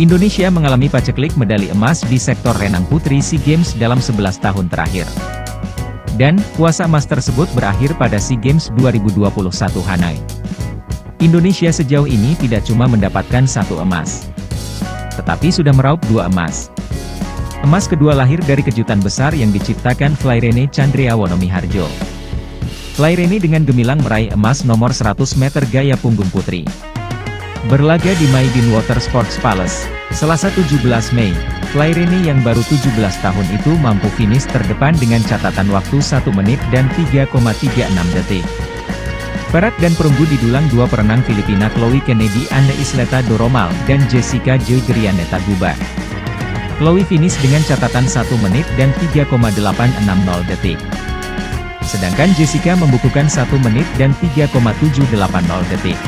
Indonesia mengalami paceklik medali emas di sektor renang putri SEA Games dalam 11 tahun terakhir. Dan, puasa emas tersebut berakhir pada SEA Games 2021 Hanoi. Indonesia sejauh ini tidak cuma mendapatkan 1 emas, tetapi sudah meraup 2 emas. Emas kedua lahir dari kejutan besar yang diciptakan Flairene Chandriawono Miharjo. Flairene dengan gemilang meraih emas nomor 100 meter gaya punggung putri. Berlaga di Maidin Water Sports Palace, Selasa 17 Mei, Flairene yang baru 17 tahun itu mampu finish terdepan dengan catatan waktu 1 menit dan 3,36 detik. Perak dan perunggu didulang dua perenang Filipina Chloe Kennedy Anne Isleta Doromal dan Jessica Joy Grianeta Guba. Chloe finish dengan catatan 1 menit dan 3,860 detik. Sedangkan Jessica membukukan 1 menit dan 3,780 detik.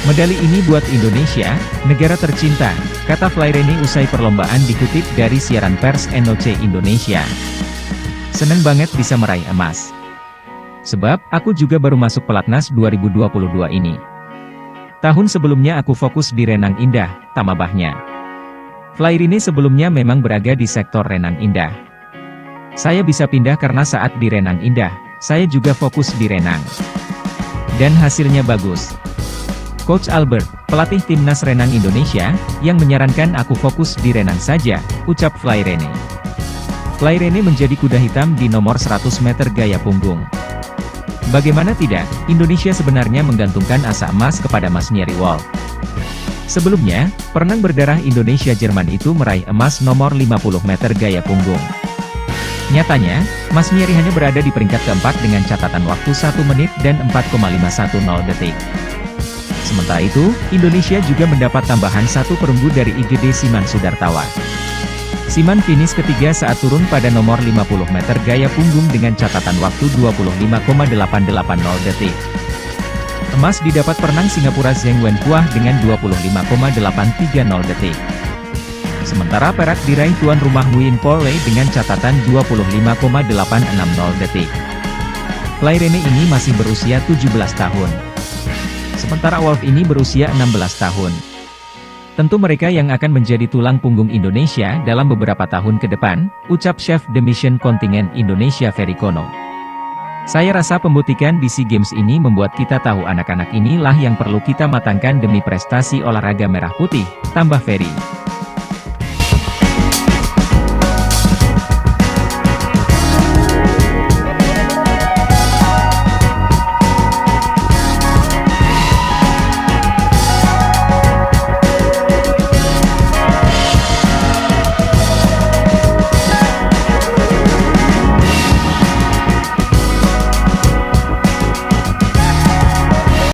Medali ini buat Indonesia, negara tercinta, kata Flairene usai perlombaan dikutip dari siaran pers NOC Indonesia. Seneng banget bisa meraih emas. Sebab, aku juga baru masuk pelatnas 2022 ini. Tahun sebelumnya aku fokus di renang indah, tambahnya. Flairene sebelumnya memang berada di sektor renang indah. Saya bisa pindah karena saat di renang indah, saya juga fokus di renang. Dan hasilnya bagus. Coach Albert, pelatih timnas renang Indonesia, yang menyarankan aku fokus di renang saja, ucap Flairene. Flairene menjadi kuda hitam di nomor 100 meter gaya punggung. Bagaimana tidak, Indonesia sebenarnya menggantungkan asa emas kepada Mas Nyeri Wolf. Sebelumnya, perenang berdarah Indonesia-Jerman itu meraih emas nomor 50 meter gaya punggung. Nyatanya, Mas Nyeri hanya berada di peringkat keempat dengan catatan waktu 1 menit dan 4,510 detik. Sementara itu, Indonesia juga mendapat tambahan 1 perunggu dari IGD Siman Sudartawa. Siman finish ketiga saat turun pada nomor 50 meter gaya punggung dengan catatan waktu 25,880 detik. Emas didapat perenang Singapura Zheng Wenpuah dengan 25,830 detik. Sementara perak diraih tuan rumah Nguyen Po Lei dengan catatan 25,860 detik. Flairene ini masih berusia 17 tahun. Sementara Wolf ini berusia 16 tahun. Tentu mereka yang akan menjadi tulang punggung Indonesia dalam beberapa tahun ke depan, ucap Chef de Mission Kontingen Indonesia Ferry Kono. Saya rasa pembuktian di SEA Games ini membuat kita tahu anak-anak inilah yang perlu kita matangkan demi prestasi olahraga merah putih, tambah Ferry.